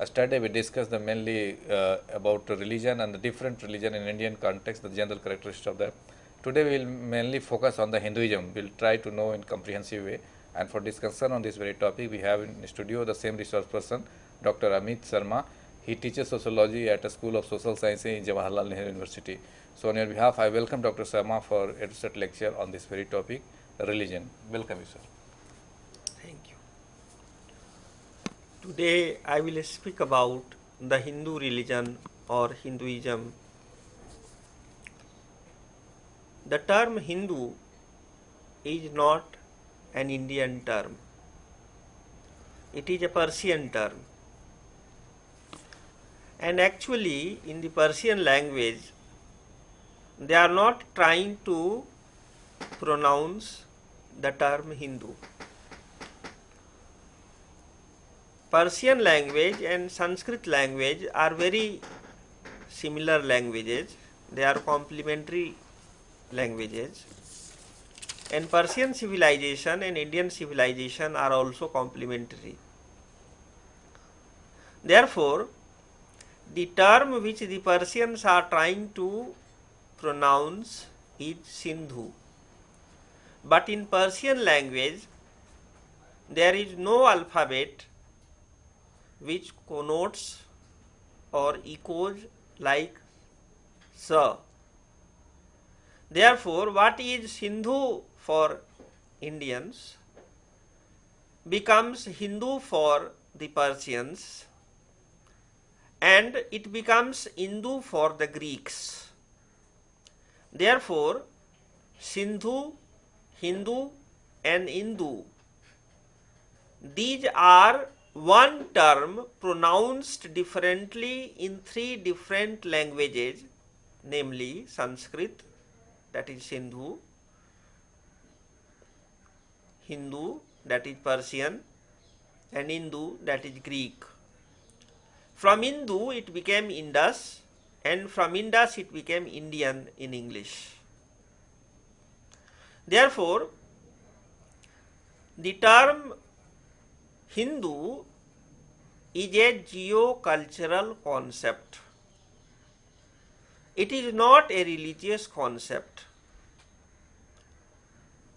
Yesterday we discussed the mainly about religion and the different religion in Indian context, the general characteristics of that. Today we will mainly focus on the Hinduism. We will try to know in comprehensive way. And for discussion on this very topic, we have in studio the same resource person, Dr. Amit Sharma. He teaches sociology at a School of Social Science in Jawaharlal Nehru University. So on your behalf, I welcome Dr. Sharma for Edusat lecture on this very topic, religion. Welcome you, sir. Thank you. Today I will speak about the Hindu religion or Hinduism. The term Hindu is not an Indian term. It is a Persian term. And actually in the Persian language they are not trying to pronounce the term Hindu. Persian language and Sanskrit language are very similar languages. They are complementary languages. And Persian civilization and Indian civilization are also complementary. Therefore, the term which the Persians are trying to pronounce is Sindhu. But in Persian language, there is no alphabet which connotes or echoes like Sa. Therefore, what is Sindhu for Indians becomes Hindu for the Persians, and it becomes Hindu for the Greeks. Therefore, Sindhu, Hindu and Hindu, these are one term pronounced differently in three different languages, namely Sanskrit, that is Sindhu, Hindu, that is Persian, and Hindu, that is Greek. From Hindu it became Indus, and from Indus it became Indian in English. Therefore, the term Hindu is a geocultural concept. It is not a religious concept.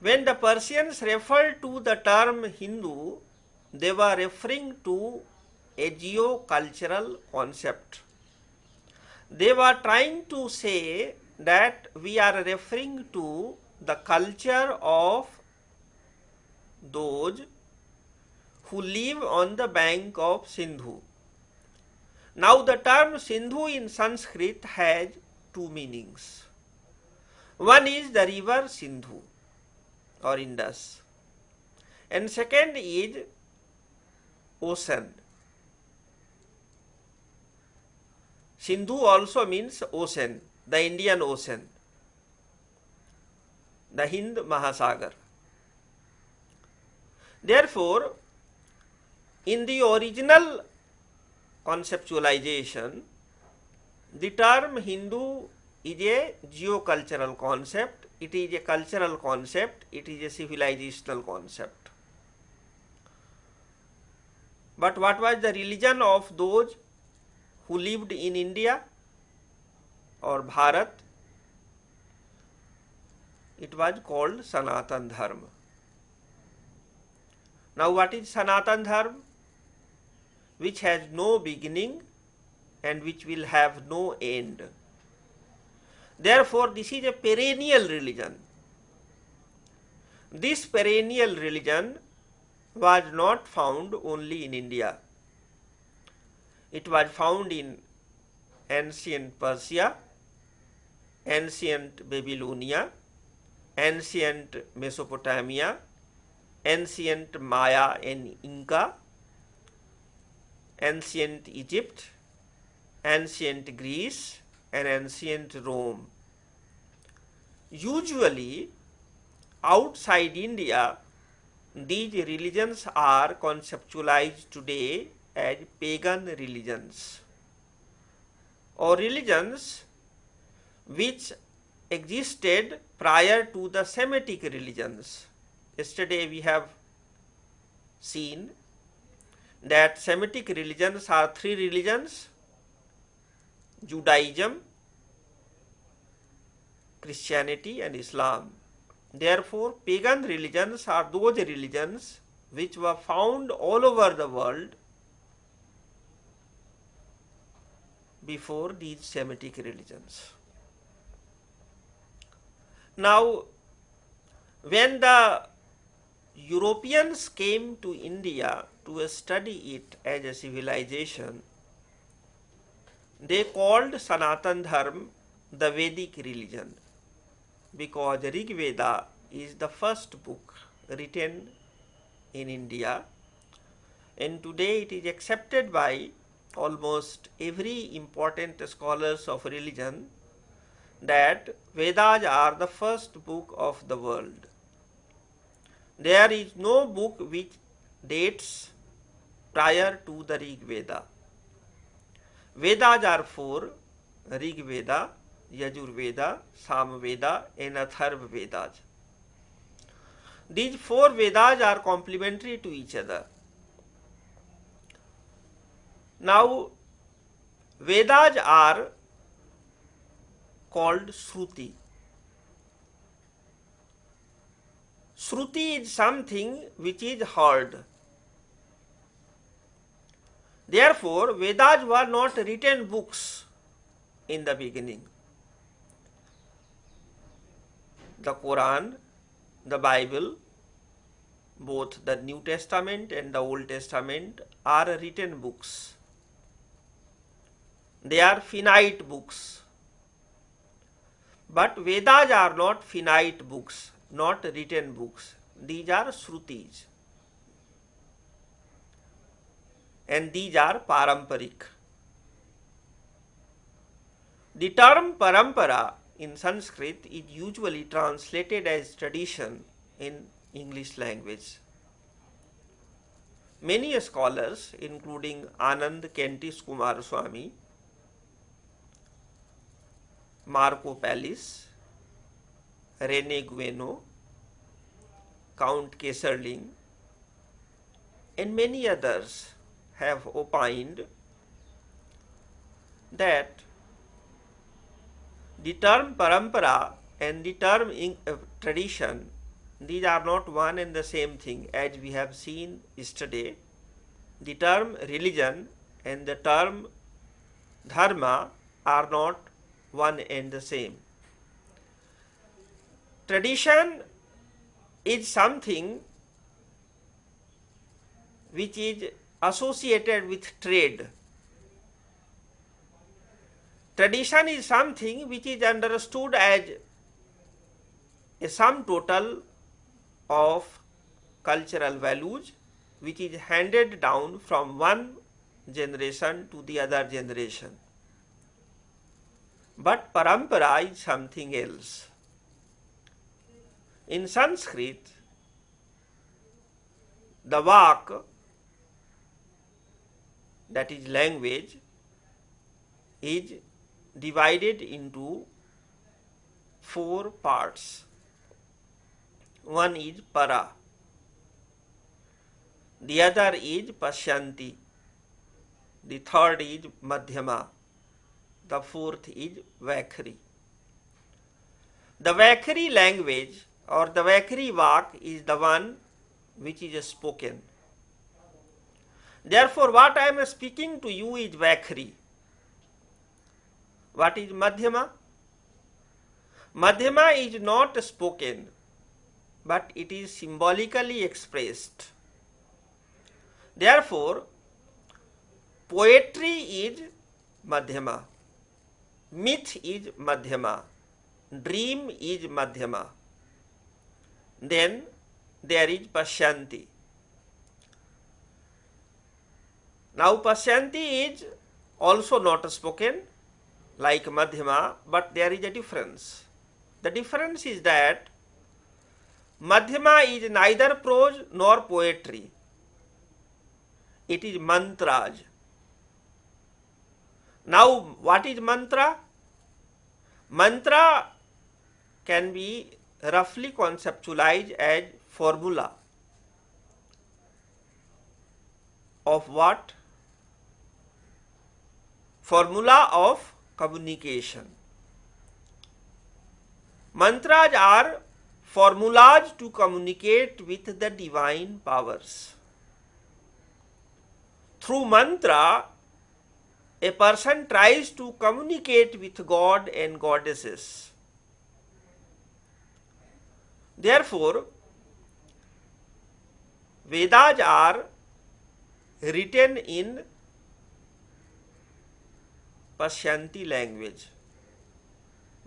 When the Persians referred to the term Hindu, they were referring to a geocultural concept. They were trying to say that we are referring to the culture of those who live on the bank of Sindhu. Now the term Sindhu in Sanskrit has two meanings. One is the river Sindhu or Indus, and second is ocean. Sindhu also means ocean, the Indian Ocean, the Hind Mahasagar. Therefore, in the original conceptualization, the term Hindu is a geocultural concept, it is a cultural concept, it is a civilizational concept. But what was the religion of those who lived in India or Bharat? It was called Sanatan Dharma. Now what is Sanatan Dharma? Which has no beginning and which will have no end. Therefore, this is a perennial religion. This perennial religion was not found only in India. It was found in ancient Persia, ancient Babylonia, ancient Mesopotamia, ancient Maya and Inca, ancient Egypt, ancient Greece and ancient Rome. Usually outside India, these religions are conceptualized today as pagan religions or religions which existed prior to the Semitic religions. Yesterday we have seen that Semitic religions are three religions: Judaism, Christianity and Islam. Therefore, pagan religions are those religions which were found all over the world before these Semitic religions. Now, when the Europeans came to India to study it as a civilization, they called Sanatan Dharma the Vedic religion, because Rig Veda is the first book written in India, and today it is accepted by almost every important scholars of religion that Vedas are the first book of the world. There is no book which dates prior to the Rig Veda. Vedas are four: Rig Veda, Yajur Veda, Sam Veda and Atharva Vedas. These four Vedas are complementary to each other. Now, Vedas are called Shruti. Shruti is something which is heard. Therefore, Vedas were not written books in the beginning. The Quran, the Bible, both the New Testament and the Old Testament are written books. They are finite books. But Vedas are not finite books, not written books. These are Shrutis. And these are Paramparik. The term Parampara in Sanskrit is usually translated as tradition in English language. Many scholars, including Anand Kentis Kumar Swami, Marco Pallis, Rene Gueno, Count Kesserling, and many others have opined that the term parampara and the term tradition, these are not one and the same thing. As we have seen yesterday, the term religion and the term dharma are not one and the same. Tradition is something which is associated with trade. Tradition is something which is understood as a sum total of cultural values which is handed down from one generation to the other generation. But parampara is something else. In Sanskrit, the vak, that is language, is divided into four parts. One is para, the other is pashyanti, the third is madhyama, the fourth is Vaikhari. The Vaikhari language or the Vaikhari vak is the one which is spoken. Therefore, what I am speaking to you is Vaikhari. What is Madhyama? Madhyama is not spoken, but it is symbolically expressed. Therefore, poetry is Madhyama, myth is Madhyama, dream is Madhyama. Then there is Pashyanti. Now Pashyanti is also not spoken like Madhyama, but there is a difference. The difference is that Madhyama is neither prose nor poetry. It is mantras. Now what is mantra? Mantra can be roughly conceptualized as formula. of what? Formula of communication. Mantras are formulas to communicate with the divine powers. Through mantra, a person tries to communicate with God and goddesses. Therefore, Vedas are written in Pashyanti language.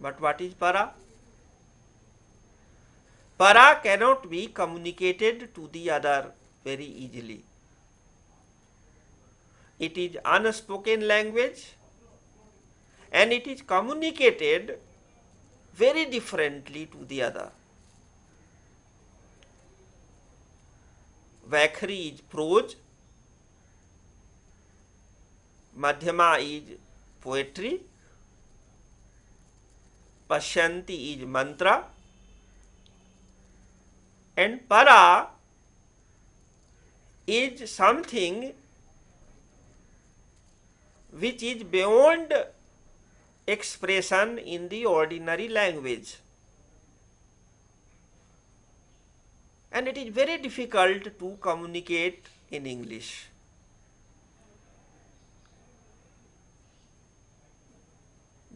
But what is para? Para cannot be communicated to the other very easily. It is unspoken language and it is communicated very differently to the other. Vakhri is prose, Madhyama is poetry, Pashyanti is mantra, and para is something which is beyond expression in the ordinary language. And it is very difficult to communicate in English.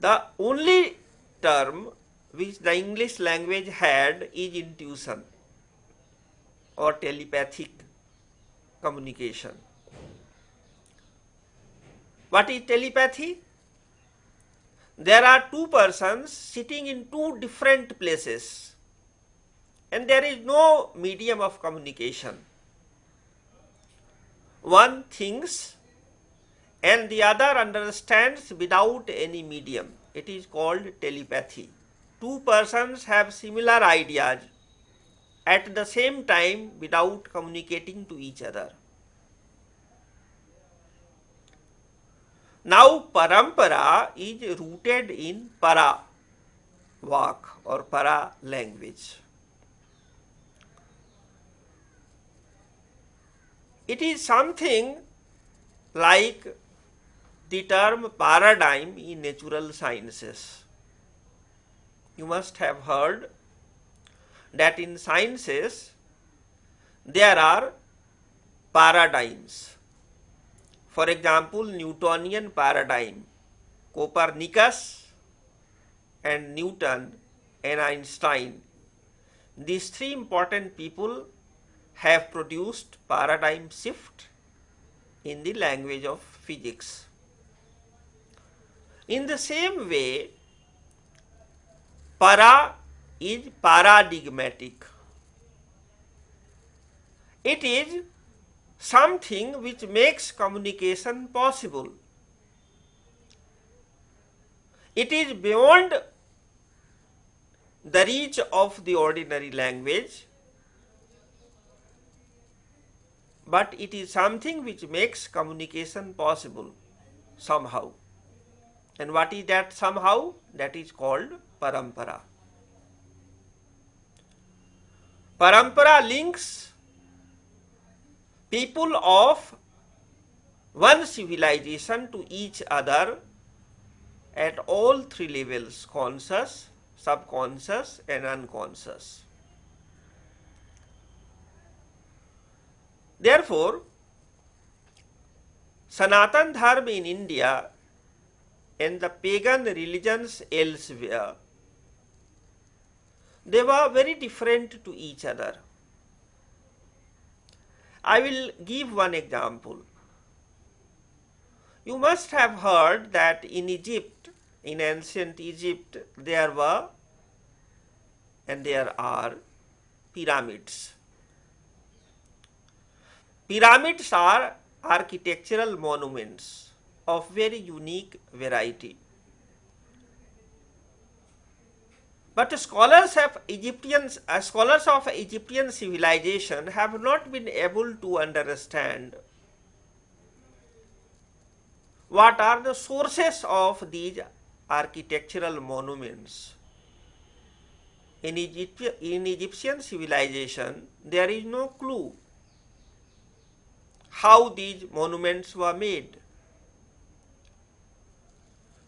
The only term which the English language had is intuition or telepathic communication. What is telepathy? There are two persons sitting in two different places and there is no medium of communication. One thinks and the other understands without any medium. It is called telepathy. Two persons have similar ideas at the same time without communicating to each other. Now parampara is rooted in para vak or para language. It is something like the term paradigm in natural sciences. You must have heard that in sciences there are paradigms. For example, Newtonian paradigm, Copernicus and Newton and Einstein. These three important people have produced paradigm shift in the language of physics. In the same way, para is paradigmatic. It is something which makes communication possible. It is beyond the reach of the ordinary language, but it is something which makes communication possible somehow. And what is that somehow? That is called parampara. Parampara links people of one civilization to each other at all three levels: conscious, subconscious and unconscious. Therefore, Sanatan Dharma in India and the pagan religions elsewhere, they were very different to each other. I will give one example. You must have heard that in Egypt, in ancient Egypt, there were and there are pyramids. Pyramids are architectural monuments of very unique variety. But scholars of Egyptian civilization have not been able to understand what are the sources of these architectural monuments. In Egyptian civilization, there is no clue how these monuments were made.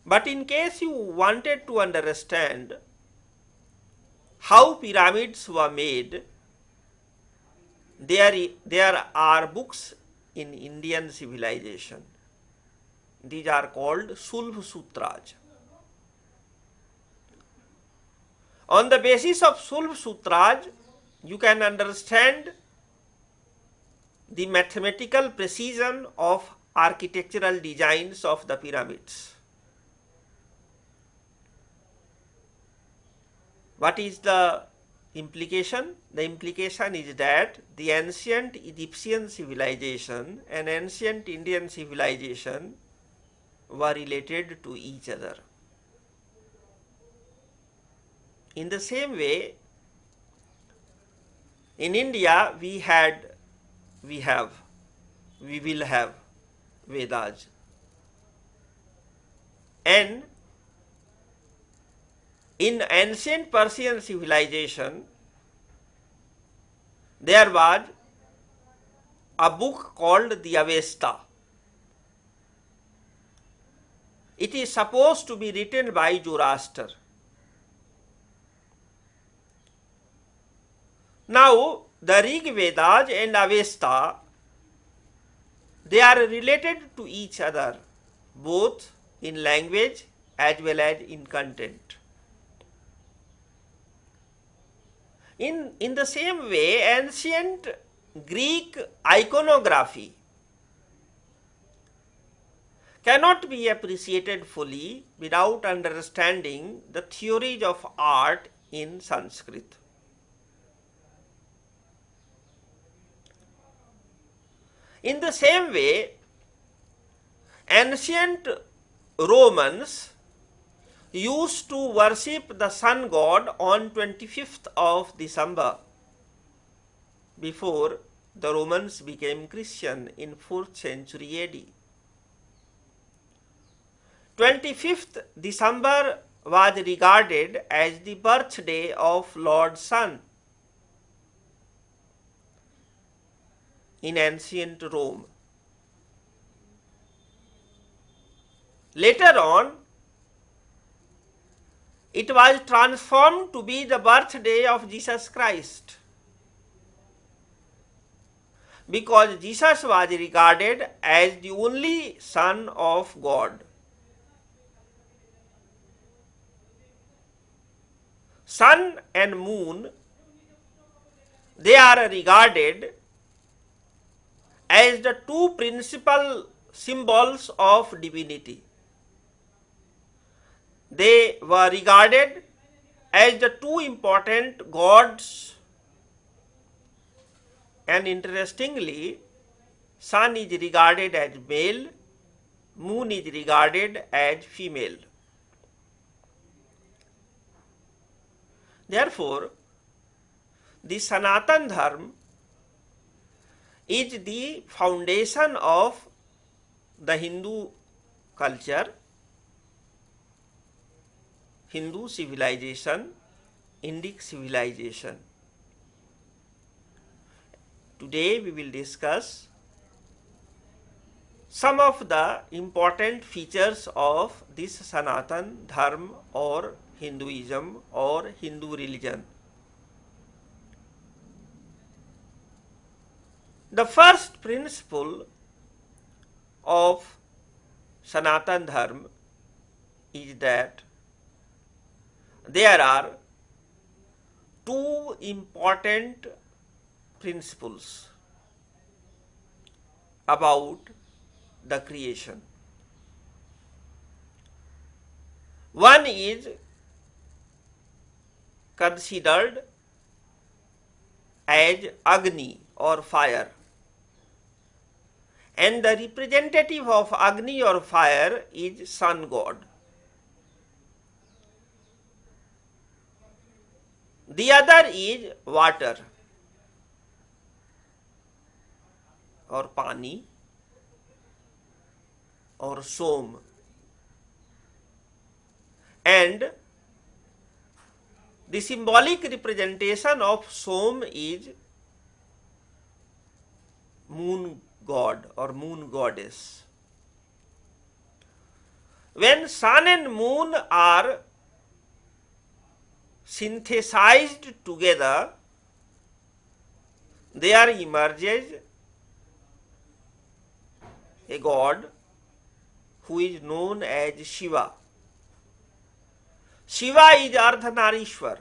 But in case you wanted to understand how pyramids were made, there are books in Indian civilization. These are called Sulb Sutras. On the basis of Sulb Sutras, you can understand the mathematical precision of architectural designs of the pyramids. What is the implication? The implication is that the ancient Egyptian civilization and ancient Indian civilization were related to each other. In the same way, in India we will have Vedas, and in ancient Persian civilization there was a book called the Avesta. It is supposed to be written by Zoroaster. Now, the Rig Vedas and Avesta, they are related to each other, both in language as well as in content. In the same way, ancient Greek iconography cannot be appreciated fully without understanding the theories of art in Sanskrit. In the same way, ancient Romans used to worship the sun god on 25th of December before the Romans became Christian in 4th century AD. 25th December was regarded as the birthday of Lord Sun in ancient Rome. Later on, it was transformed to be the birthday of Jesus Christ, because Jesus was regarded as the only Son of God. Sun and moon, they are regarded as the two principal symbols of divinity. They were regarded as the two important gods, and interestingly, sun is regarded as male, moon is regarded as female. Therefore, the Sanatan Dharma is the foundation of the Hindu culture, Hindu civilization, Indic civilization. Today we will discuss some of the important features of this Sanatan Dharma or Hinduism or Hindu religion. The first principle of Sanatan Dharma is that there are two important principles about the creation. One is considered as Agni or fire, and the representative of Agni or fire is sun god. The other is water or pani or som, and the symbolic representation of som is moon god or moon goddess. When sun and moon are synthesized together, there emerges a god who is known as Shiva. Shiva is Ardhanarishwar.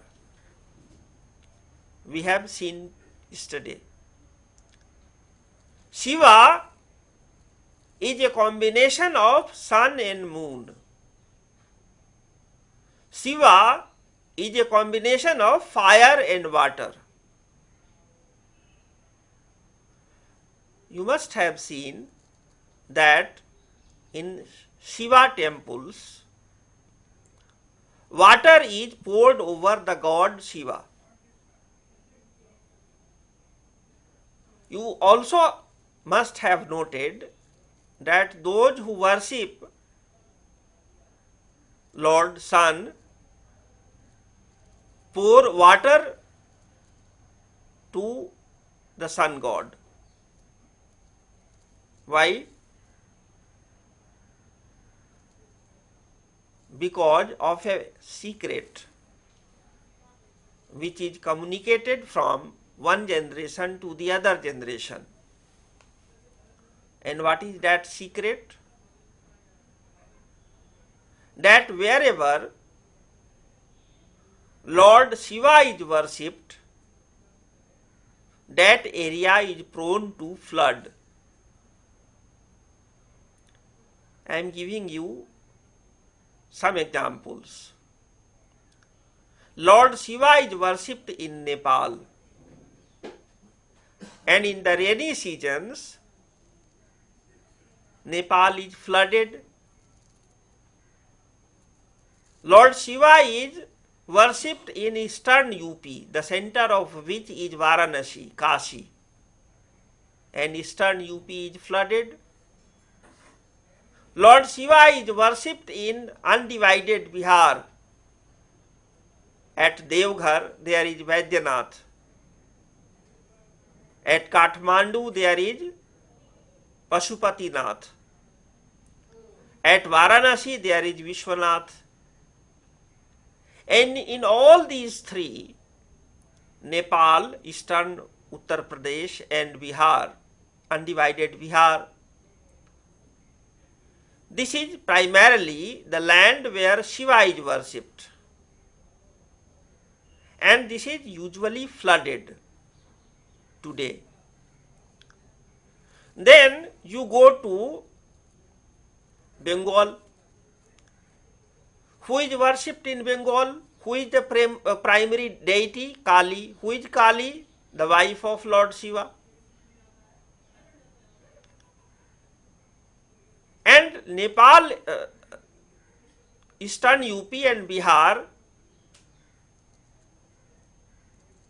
We have seen yesterday. Shiva is a combination of sun and moon. Shiva is a combination of fire and water. You must have seen that in Shiva temples, water is poured over the god Shiva. You also must have noted that those who worship Lord Sun pour water to the sun god. Why? Because of a secret which is communicated from one generation to the other generation. And what is that secret? That wherever Lord Shiva is worshipped, that area is prone to flood. I am giving you some examples. Lord Shiva is worshipped in Nepal, and in the rainy seasons, Nepal is flooded. Lord Shiva is worshipped in eastern UP, the center of which is Varanasi, Kashi, and eastern UP is flooded. Lord Shiva is worshipped in undivided Bihar. At Devghar there is Vaidyanath. At Kathmandu there is Pashupatinath. At Varanasi there is Vishwanath. And in all these three, Nepal, eastern Uttar Pradesh and Bihar, undivided Bihar, this is primarily the land where Shiva is worshipped. And this is usually flooded today. Then you go to Bengal. Who is worshipped in Bengal? Who is the primary deity? Kali. Who is Kali? The wife of Lord Shiva. And Nepal, eastern UP and Bihar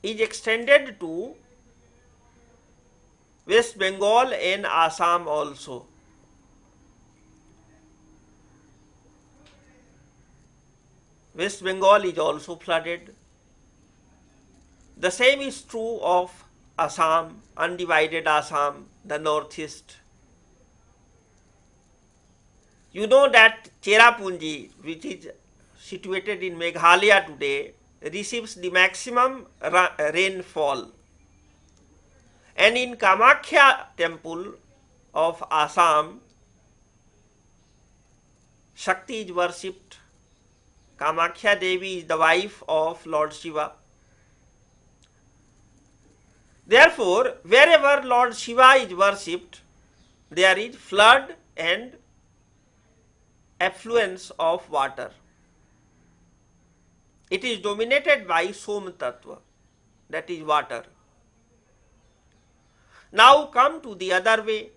is extended to West Bengal and Assam also. West Bengal is also flooded. The same is true of Assam, undivided Assam, the northeast. You know that Cherrapunji, which is situated in Meghalaya today, receives the maximum rainfall. And in Kamakhya temple of Assam, Shakti is worshipped. Kamakhya Devi is the wife of Lord Shiva. Therefore, wherever Lord Shiva is worshipped, there is flood and affluence of water. It is dominated by Som Tattva, that is water. Now come to the other way.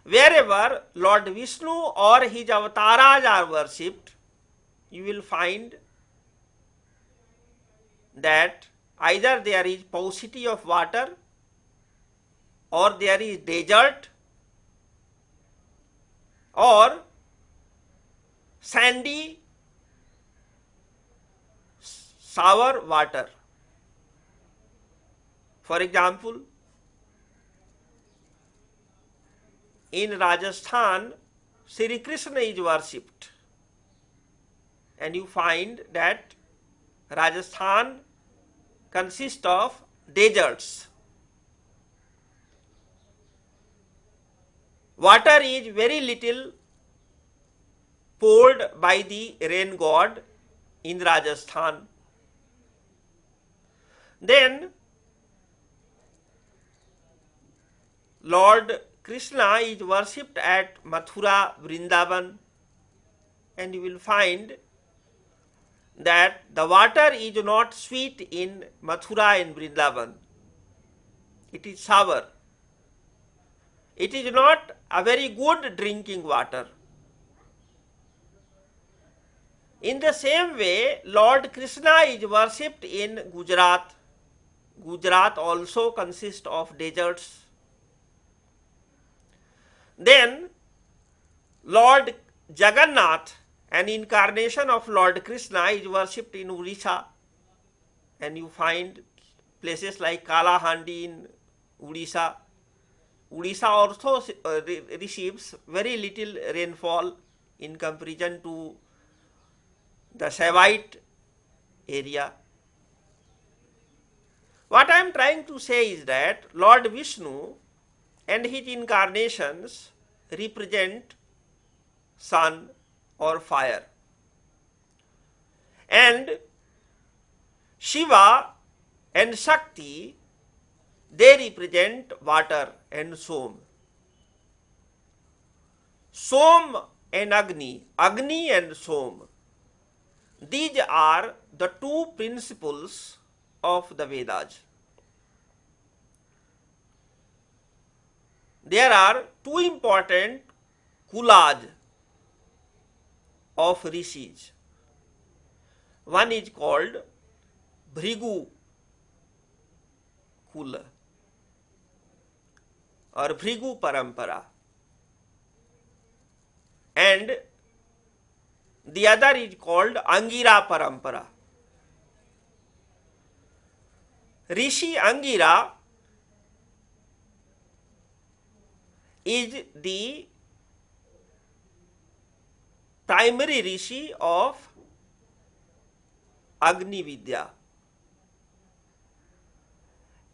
Wherever Lord Vishnu or his avatars are worshipped, you will find that either there is paucity of water or there is desert or sandy sour water. For example, in Rajasthan, Sri Krishna is worshipped. And you find that Rajasthan consists of deserts. Water is very little poured by the rain god in Rajasthan. Then Lord Krishna is worshipped at Mathura, Vrindavan, and you will find that the water is not sweet in Mathura and Vrindavan. It is sour. It is not a very good drinking water. In the same way, Lord Krishna is worshipped in Gujarat. Gujarat also consists of deserts. Then Lord Jagannath, an incarnation of Lord Krishna, is worshipped in Odisha, and you find places like Kalahandi in Odisha. Odisha also receives very little rainfall in comparison to the Saivite area. What I am trying to say is that Lord Vishnu and his incarnations represent sun or fire, and Shiva and Shakti, they represent water and Som. Som and Agni, Agni and Som, these are the two principles of the Vedas. There are two important kulas of rishis. One is called Bhrigu Kula or Bhrigu Parampara, and the other is called Angira Parampara. Rishi Angira is the primary rishi of Agni Vidya,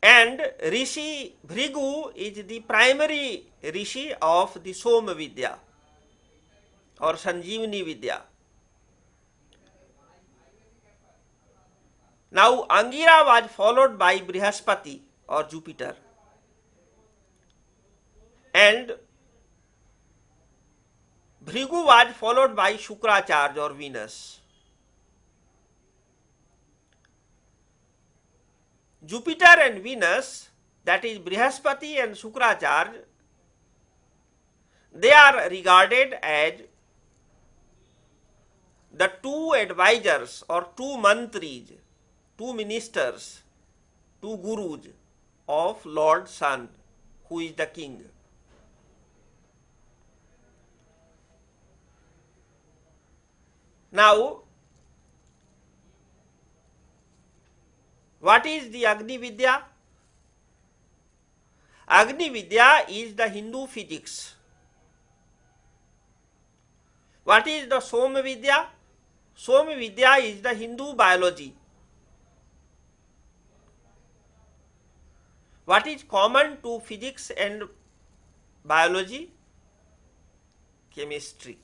and Rishi Bhrigu is the primary rishi of the Soma Vidya or Sanjeevani Vidya. Now Angira was followed by Brihaspati or Jupiter, and Bhrigu was followed by Shukracharya or Venus. Jupiter and Venus, that is Brihaspati and Shukracharya, they are regarded as the two advisors or two mantris, two ministers, two gurus of Lord Sun, who is the king. Now, what is the Agni Vidya? Agni Vidya is the Hindu physics. What is the Soma Vidya? Soma Vidya is the Hindu biology. What is common to physics and biology? Chemistry.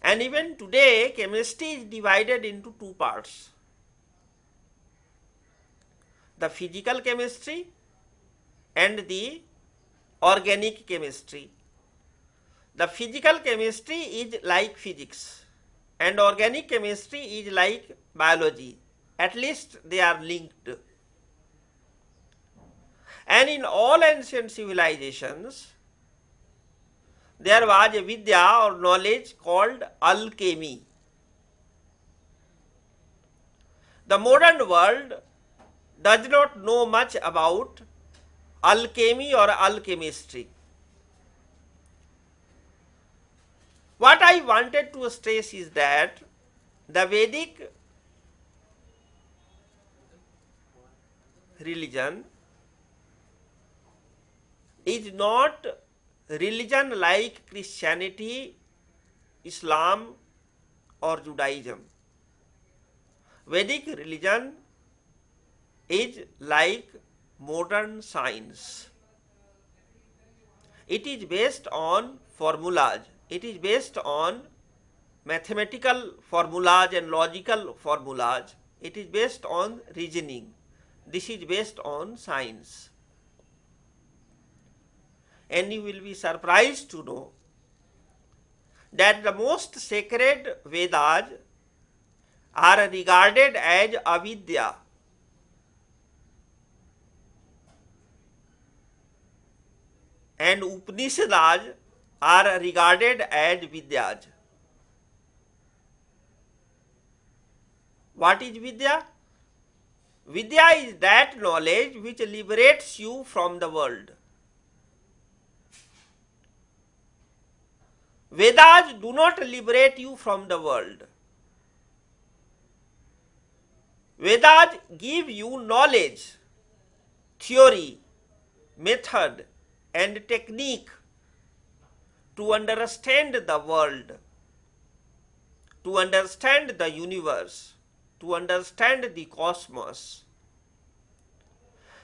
And even today, chemistry is divided into two parts: the physical chemistry and the organic chemistry. The physical chemistry is like physics, and organic chemistry is like biology. At least they are linked. And in all ancient civilizations, there was a vidya or knowledge called alchemy. The modern world does not know much about alchemy or alchemistry. What I wanted to stress is that the Vedic religion is not religion like Christianity, Islam or Judaism. Vedic religion is like modern science. It is based on formulas. It is based on mathematical formulas and logical formulas. It is based on reasoning. This is based on science. And you will be surprised to know that the most sacred Vedas are regarded as avidya. And Upanishads are regarded as vidyas. What is vidya? Vidya is that knowledge which liberates you from the world. Vedas do not liberate you from the world. Vedas give you knowledge, theory, method and technique to understand the world, to understand the universe, to understand the cosmos.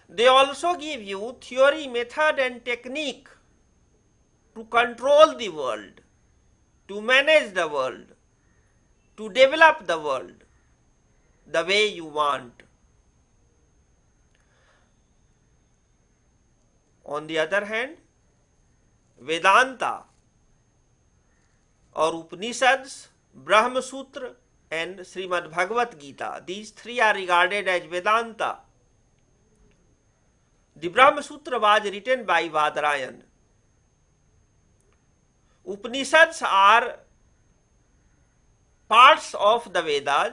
They also give you theory, method and technique to control the world, to manage the world, to develop the world the way you want. On the other hand, Vedanta or Upanishads, Brahma Sutra and Srimad Bhagavad Gita, these three are regarded as Vedanta. The Brahma Sutra was written by Vadarayan. Upanishads are parts of the Vedas,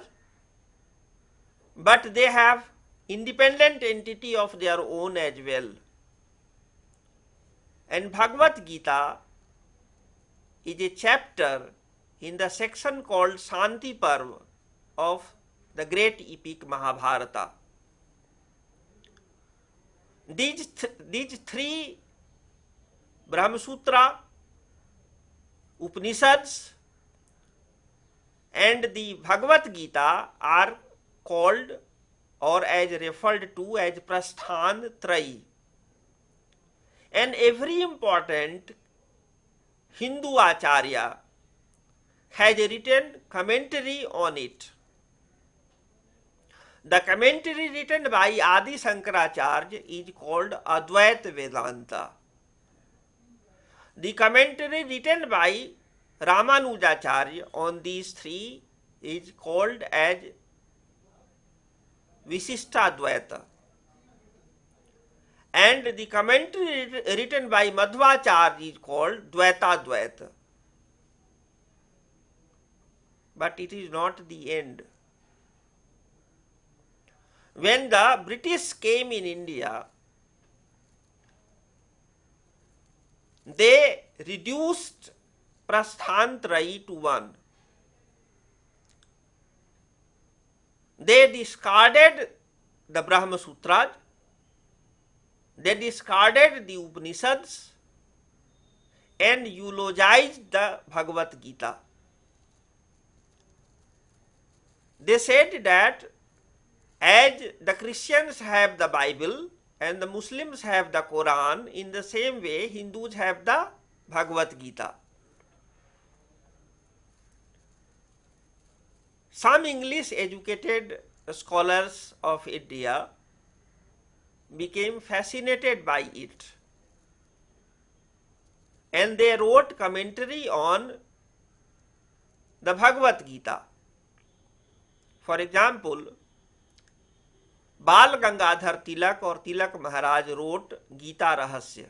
but they have independent entity of their own as well. And Bhagavad Gita is a chapter in the section called Shanti Parva of the great epic Mahabharata. These three, Brahma Sutra, Upanishads and the Bhagavad Gita, are called or as referred to as Prasthan Trayi. And every important Hindu Acharya has written commentary on it. The commentary written by Adi Shankaracharya is called Advaita Vedanta. The commentary written by Ramanujacharya on these three is called as Visishtadvaita. And the commentary written by Madhvacharya is called Dvaitadvaita. But it is not the end. When the British came in India, they reduced Prasthantrayi to one. They discarded the Brahma Sutras, they discarded the Upanishads and eulogized the Bhagavad Gita. They said that as the Christians have the Bible and the Muslims have the Quran, in the same way Hindus have the Bhagavad Gita. Some English educated scholars of India became fascinated by it, and they wrote commentary on the Bhagavad Gita. For example, Bal Gangadhar Tilak or Tilak Maharaj wrote Gita Rahasya.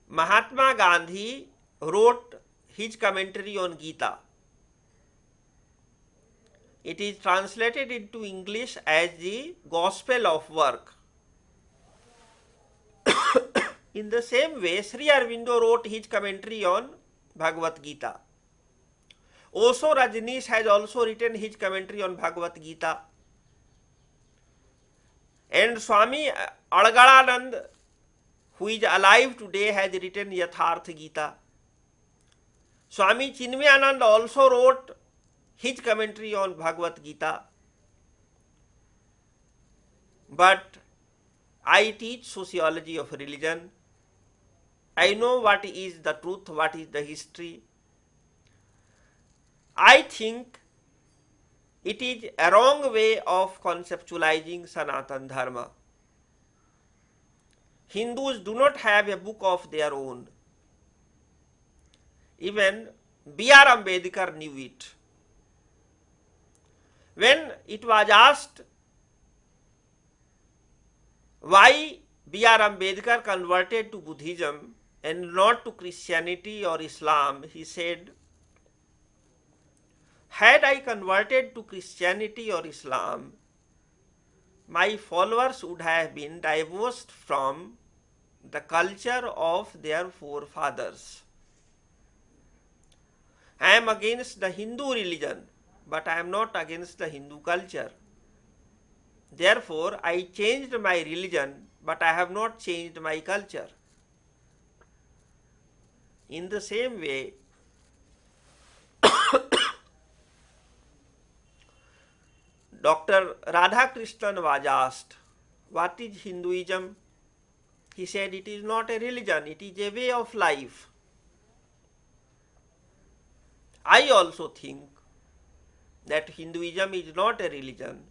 Mahatma Gandhi wrote his commentary on Gita. It is translated into English as the Gospel of Work. In the same way, Sri Aurobindo wrote his commentary on Bhagavad Gita. Osho Rajneesh has also written his commentary on Bhagavad Gita. And Swami Adgalanand who is alive today, has written Yatharth Gita. Swami Chinmayananda also wrote his commentary on Bhagavad Gita. But I teach sociology of religion. I know what is the truth, what is the history. I think it is a wrong way of conceptualizing Sanatan Dharma. Hindus do not have a book of their own. Even B.R. Ambedkar knew it. When it was asked why B.R. Ambedkar converted to Buddhism and not to Christianity or Islam, he said, had I converted to Christianity or Islam, my followers would have been divorced from the culture of their forefathers. I am against the Hindu religion, but I am not against the Hindu culture. Therefore, I changed my religion, but I have not changed my culture. In the same way, Dr. Radhakrishnan was asked, what is Hinduism? He said, it is not a religion, it is a way of life. I also think that Hinduism is not a religion.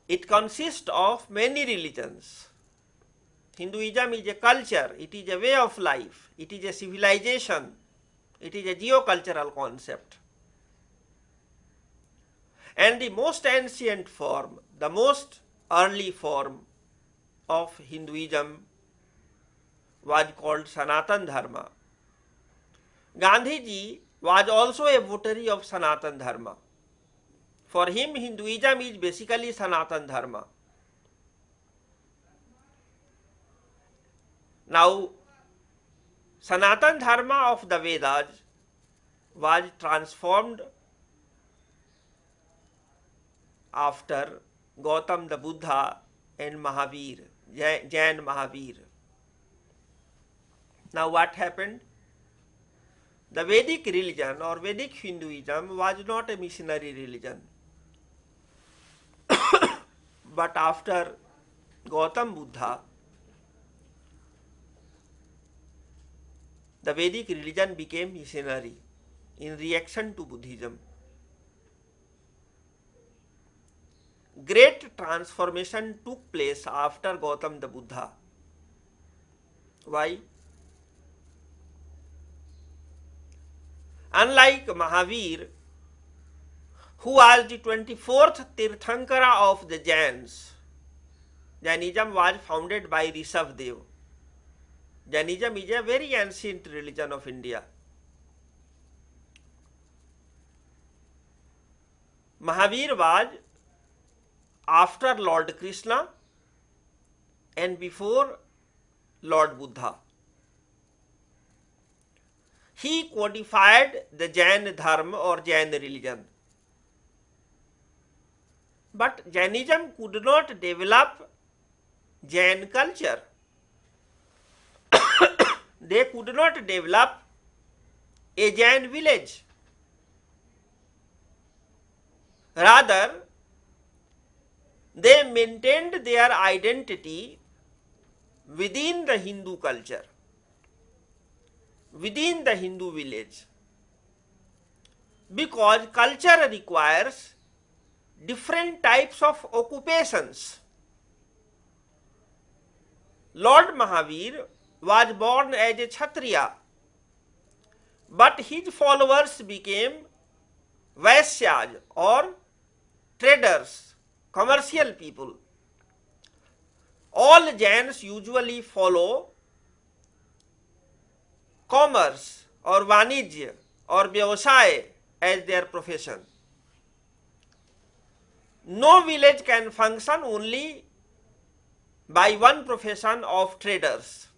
It consists of many religions. Hinduism is a culture, it is a way of life, it is a civilization, it is a geocultural concept. And the most ancient form, the most early form of Hinduism was called Sanatan Dharma. Gandhiji was also a votary of Sanatan Dharma. For him, Hinduism is basically Sanatan Dharma. Now, Sanatan Dharma of the Vedas was transformed after Gautam the Buddha and Mahavir, Jain Mahavir. Now what happened? The Vedic religion or Vedic Hinduism was not a missionary religion. But after Gautam Buddha, the Vedic religion became missionary in reaction to Buddhism. Great transformation took place after Gautam the Buddha. Why? Unlike Mahavir, who was the 24th Tirthankara of the Jains, Jainism was founded by Rishabdev. Jainism is a very ancient religion of India. Mahavir was after Lord Krishna and before Lord Buddha. He codified the Jain Dharma or Jain religion. But Jainism could not develop Jain culture. They could not develop a Jain village. Rather, they maintained their identity within the Hindu culture, within the Hindu village, because culture requires different types of occupations. Lord Mahavir was born as a Kshatriya, but his followers became Vaisyas or traders, commercial people. All Jains usually follow commerce or Vanijya or Vyavasaya as their profession. No village can function only by one profession of traders.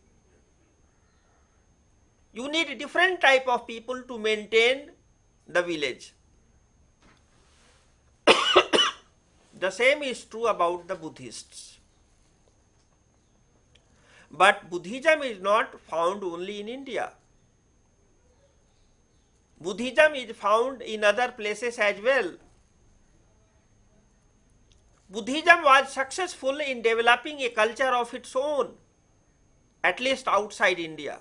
You need a different type of people to maintain the village. The same is true about the Buddhists. But Buddhism is not found only in India. Buddhism is found in other places as well. Buddhism was successful in developing a culture of its own, at least outside India.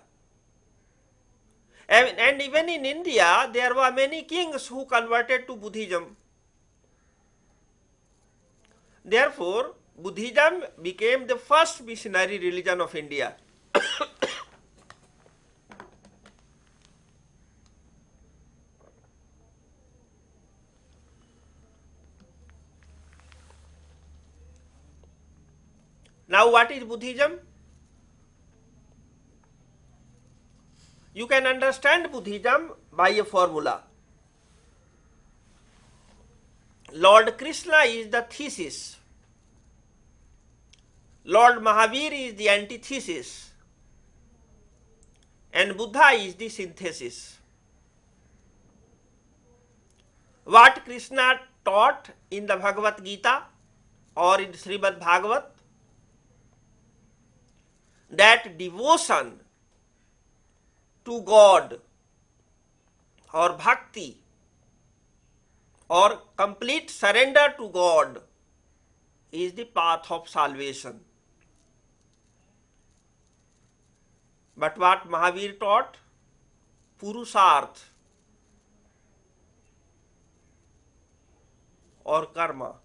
And even in India, there were many kings who converted to Buddhism. Therefore, Buddhism became the first missionary religion of India. Now, what is Buddhism? You can understand Buddhism by a formula. Lord Krishna is the thesis. Lord Mahavir is the antithesis. And Buddha is the synthesis. What Krishna taught in the Bhagavad Gita or in Srimad Bhagavat, that devotion to God or bhakti or complete surrender to God is the path of salvation. But what Mahavir taught? Purusarth or karma,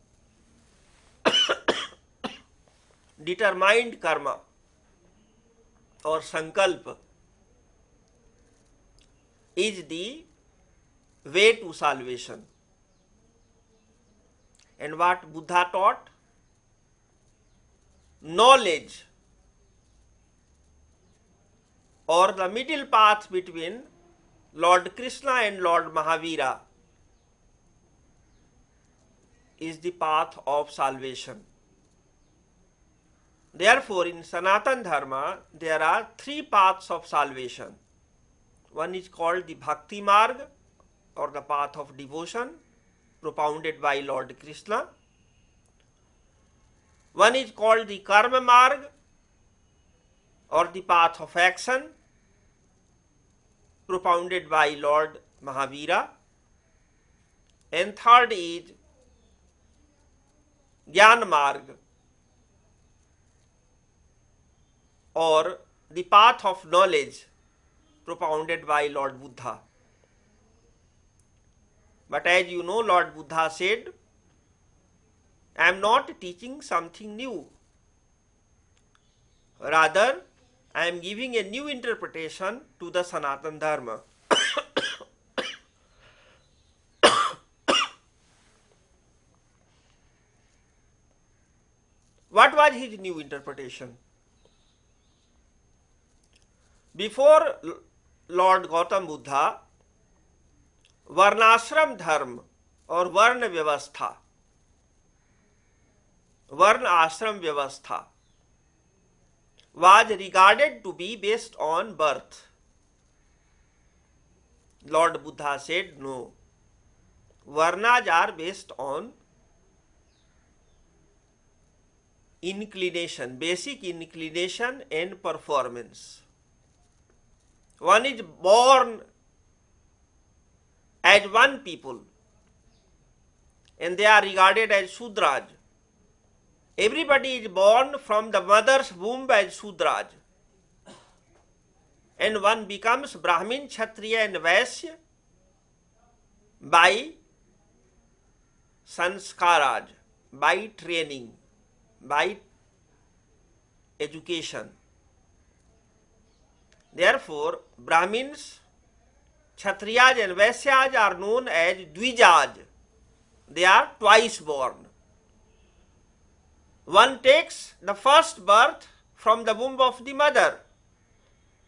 determined karma or sankalpa is the way to salvation. And what Buddha taught? Knowledge or the middle path between Lord Krishna and Lord Mahavira is the path of salvation. Therefore, in Sanatana Dharma, there are three paths of salvation. One is called the Bhakti Marg or the path of devotion, propounded by Lord Krishna. One is called the Karma Marg or the path of action, propounded by Lord Mahavira. And third is Jnana Marg or the path of knowledge, propounded by Lord Buddha. But as you know, Lord Buddha said, I am not teaching something new. Rather, I am giving a new interpretation to the Sanatana Dharma. What was his new interpretation? Before Lord Gautam Buddha, Varnashram Dharma or Varna Vyavastha, Varna Ashram Vyavastha was regarded to be based on birth. Lord Buddha said, no. Varnas are based on inclination, basic inclination and performance. One is born as one people and they are regarded as Sudras. Everybody is born from the mother's womb as Sudras. And one becomes Brahmin, Kshatriya and Vaishya by sanskaras, by training, by education. Therefore, Brahmins, Kshatriyas and Vaishyas are known as Dvijas. They are twice born. One takes the first birth from the womb of the mother,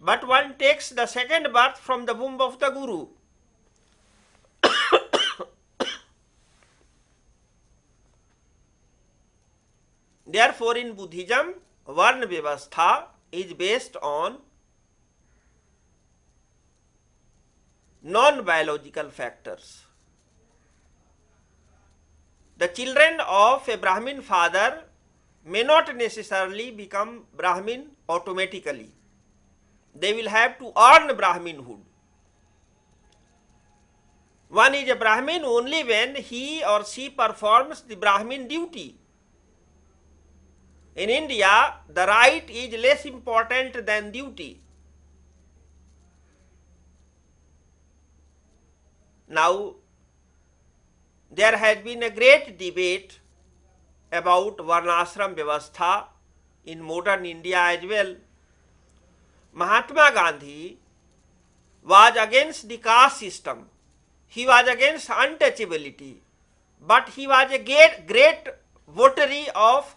but one takes the second birth from the womb of the Guru. Therefore, in Buddhism, Varna Vyavastha is based on non-biological factors. The children of a Brahmin father may not necessarily become Brahmin automatically. They will have to earn Brahminhood. One is a Brahmin only when he or she performs the Brahmin duty. In India, the right is less important than duty. Now, there has been a great debate about Varnashram Vyavastha in modern India as well. Mahatma Gandhi was against the caste system. He was against untouchability. But he was a great votary of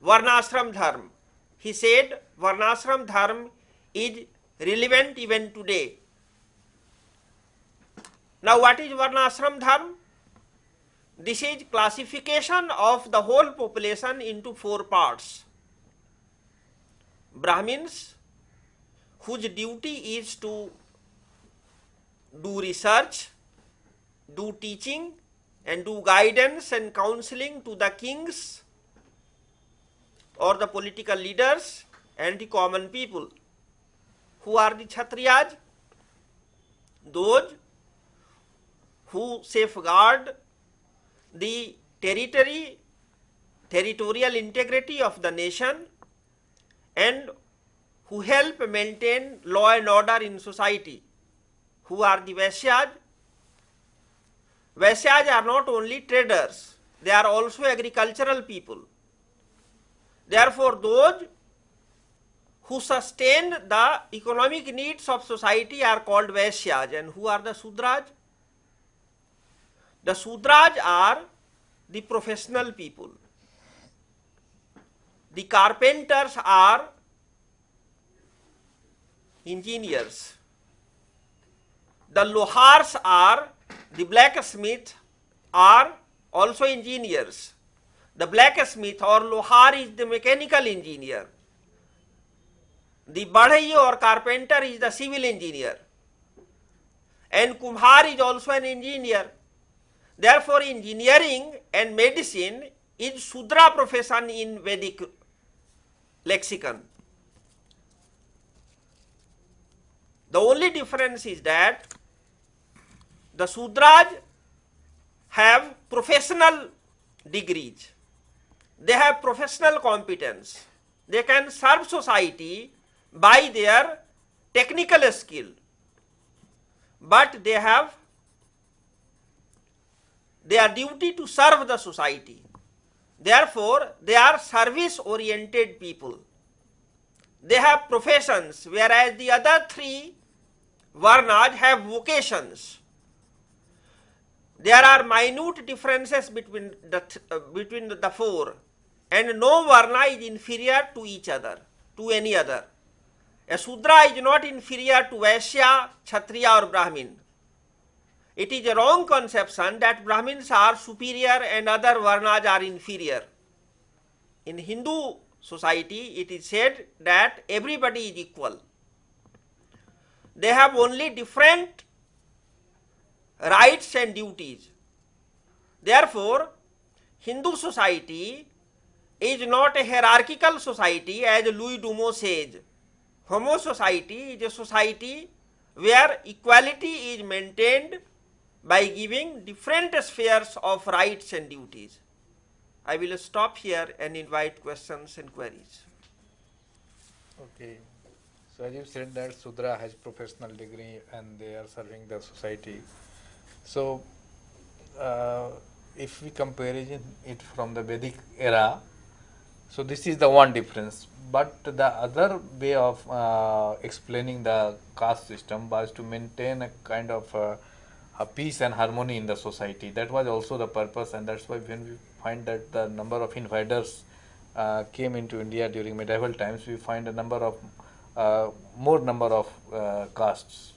Varnashram Dharma. He said Varnashram Dharma is relevant even today. Now, what is Varnashram Dharma? This is classification of the whole population into 4 parts. Brahmins, whose duty is to do research, do teaching, and do guidance and counseling to the kings or the political leaders and the common people. Who are the Kshatriyas? Those who safeguard the territorial integrity of the nation and who help maintain law and order in society. Who are the Vaishyas? Vaishyas are not only traders, they are also agricultural people. Therefore, those who sustain the economic needs of society are called Vaishyas. And who are the Sudras? The Sudras are the professional people. The carpenters are engineers. The lohars are, the blacksmiths are also engineers. The blacksmith or lohar is the mechanical engineer. The badhai or carpenter is the civil engineer. And kumhar is also an engineer. Therefore, engineering and medicine is Sudra profession in Vedic lexicon. The only difference is that the Sudras have professional degrees. They have professional competence. They can serve society by their technical skill. But they have their duty to serve the society. Therefore, they are service-oriented people. They have professions, whereas the other 3 Varnas have vocations. There are minute differences between the 4, and no Varna is inferior to each other, to any other. A Sudra is not inferior to Vaishya, Kshatriya or Brahmin. It is a wrong conception that Brahmins are superior and other Varnas are inferior. In Hindu society, it is said that everybody is equal. They have only different rights and duties. Therefore, Hindu society is not a hierarchical society as Louis Dumas says. Homo society is a society where equality is maintained by giving different spheres of rights and duties. I will stop here and invite questions and queries. Okay. So as you said that Sudra has professional degree and they are serving the society. So if we compare it from the Vedic era, so this is the one difference. But the other way of explaining the caste system was to maintain a kind of a peace and harmony in the society. That was also the purpose, and that's why when we find that the number of invaders came into India during medieval times, we find a number of more number of castes.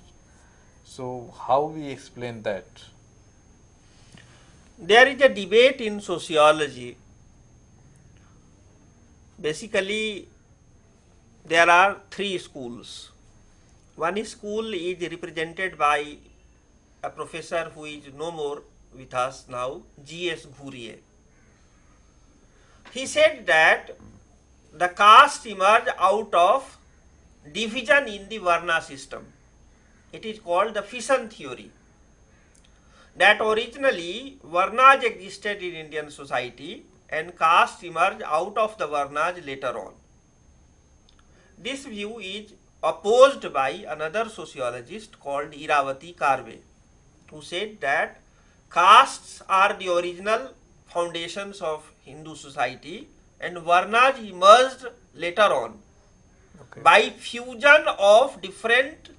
So how we explain that? There is a debate in sociology. Basically, there are 3 schools. One school is represented by a professor who is no more with us now, G.S. Ghuriye. He said that the caste emerged out of division in the Varna system. It is called the fission theory. That originally Varnas existed in Indian society and caste emerged out of the Varnas later on. This view is opposed by another sociologist called Iravati Karve, who said that castes are the original foundations of Hindu society and Varnas emerged later on by fusion of different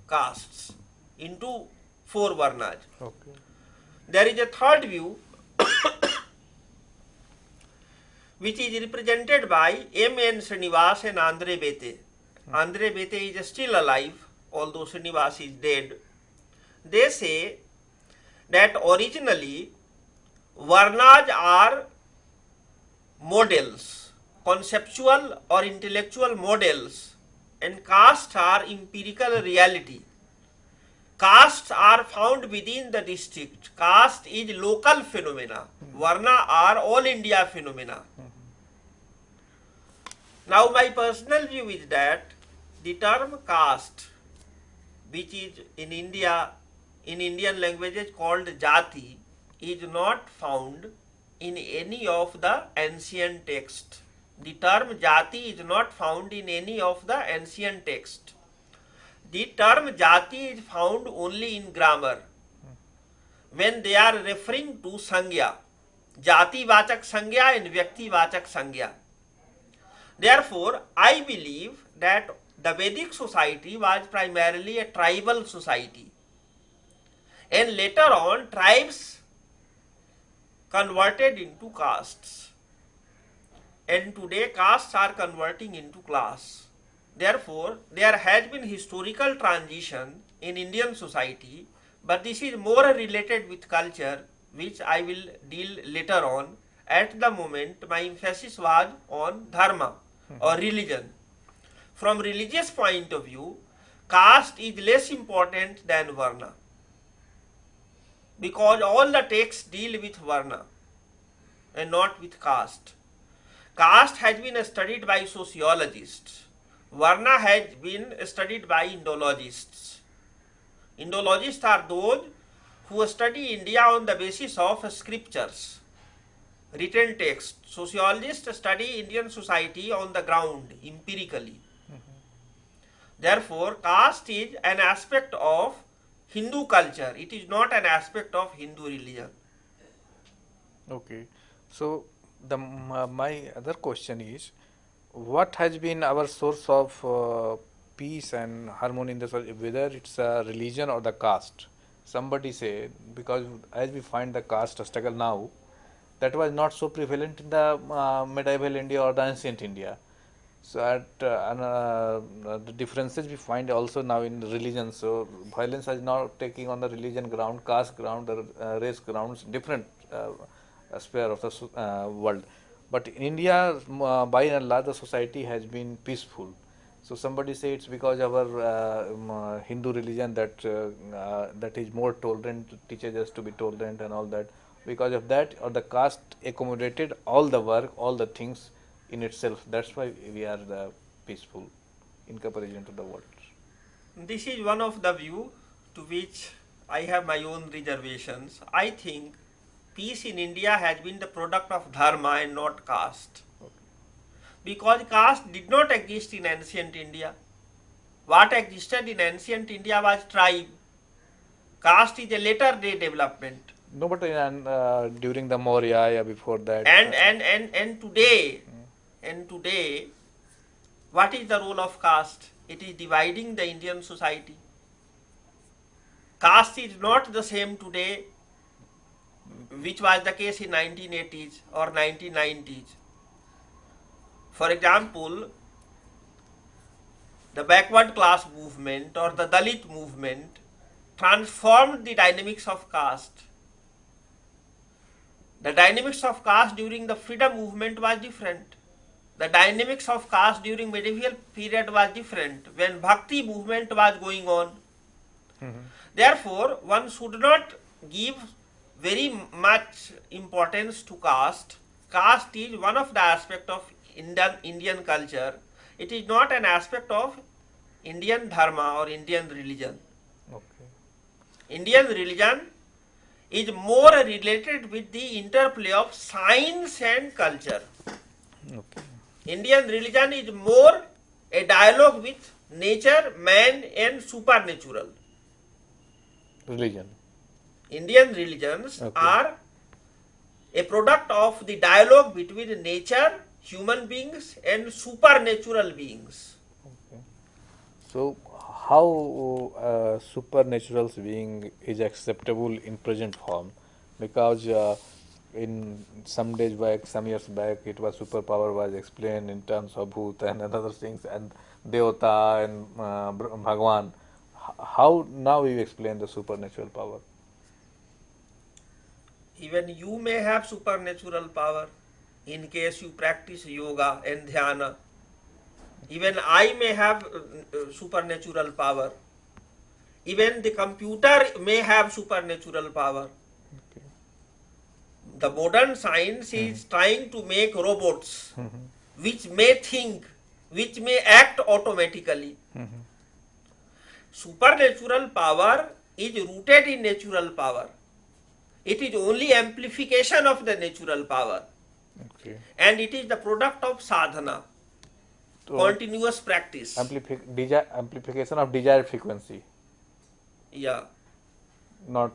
castes into four Varnas. There is a third view which is represented by M.N. Srinivas and Andre Bete. Andre Bete is still alive, although Srinivas is dead. They say that originally Varnas are models, conceptual or intellectual models, and castes are empirical reality. Castes are found within the district. Caste is local phenomena. Varna are all India phenomena. Now my personal view is that the term caste, which is in India, in Indian languages called jati, is not found in any of the ancient texts. The term jati is not found in any of the ancient texts. The term jati is found only in grammar when they are referring to sangya, jati vachak sangya and vyakti vachak sangya. Therefore, I believe that the Vedic society was primarily a tribal society, and later on tribes converted into castes, and today castes are converting into class. Therefore, there has been historical transition in Indian society, but this is more related with culture, which I will deal later on. At the moment, my emphasis was on dharma or religion. From religious point of view, caste is less important than varna, because all the texts deal with varna and not with caste. Caste has been studied by sociologists. Varna has been studied by Indologists. Indologists are those who study India on the basis of scriptures, written text. Sociologists study Indian society on the ground, empirically. Therefore, caste is an aspect of Hindu culture. It is not an aspect of Hindu religion. Okay. So, my other question is, what has been our source of peace and harmony in the society, whether it's a religion or the caste? Somebody say, because as we find the caste struggle now, that was not so prevalent in the medieval India or the ancient India. So the differences we find also now in religion. So violence is now taking on the religion ground, caste ground, the race grounds, different sphere of the world. But in India, by and large, the society has been peaceful. So somebody say it's because of our Hindu religion that is more tolerant, teaches us to be tolerant and all that. Because of that, or the caste accommodated all the work, all the things in itself. That's why we are peaceful in comparison to the world. This is one of the view to which I have my own reservations. I think peace in India has been the product of dharma and not caste. Because caste did not exist in ancient India. What existed in ancient India was tribe. Caste is a later day development. No, but during the Maurya, before that. And today, what is the role of caste? It is dividing the Indian society. Caste is not the same today, which was the case in 1980s or 1990s. For example, the backward class movement or the Dalit movement transformed the dynamics of caste. The dynamics of caste during the freedom movement was different. The dynamics of caste during medieval period was different when bhakti movement was going on. Therefore, one should not give very much importance to caste. Caste is one of the aspects of Indian culture, it is not an aspect of Indian dharma or Indian religion. Okay. Indian religion is more related with the interplay of science and culture. Okay. Indian religion is more a dialogue with nature, man, and supernatural. Religion. Indian religions Okay. are a product of the dialogue between nature, human beings, and supernatural beings. Okay. So, how supernatural being is acceptable in present form? Because in some days back, some years back, it was superpower was explained in terms of bhoot and other things, and Devata and Bhagwan. How now you explain the supernatural power? Even you may have supernatural power in case you practice yoga and dhyana. Even I may have supernatural power. Even the computer may have supernatural power. Okay. The modern science is trying to make robots which may think, which may act automatically. Supernatural power is rooted in natural power. It is only amplification of the natural power, Okay. and it is the product of sadhana, So, continuous practice. amplification of desired frequency. Yeah. Not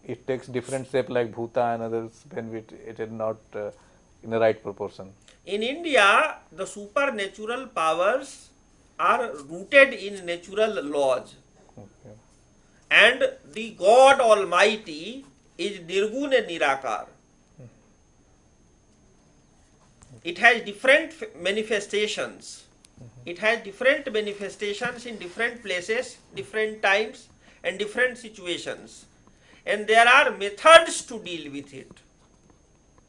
it takes different shape like bhuta and others when it is not in the right proportion. In India, the supernatural powers are rooted in natural laws, Okay. and the God Almighty is Nirguna Nirakar. It has different manifestations. It has different manifestations in different places, different times, and different situations. And there are methods to deal with it.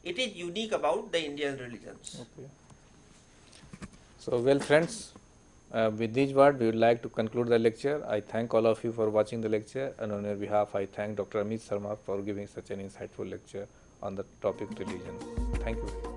It is unique about the Indian religions. Okay. So, well, friends, with these words, we would like to conclude the lecture. I thank all of you for watching the lecture, and on your behalf, I thank Dr. Amit Sharma for giving such an insightful lecture on the topic religion. Thank you.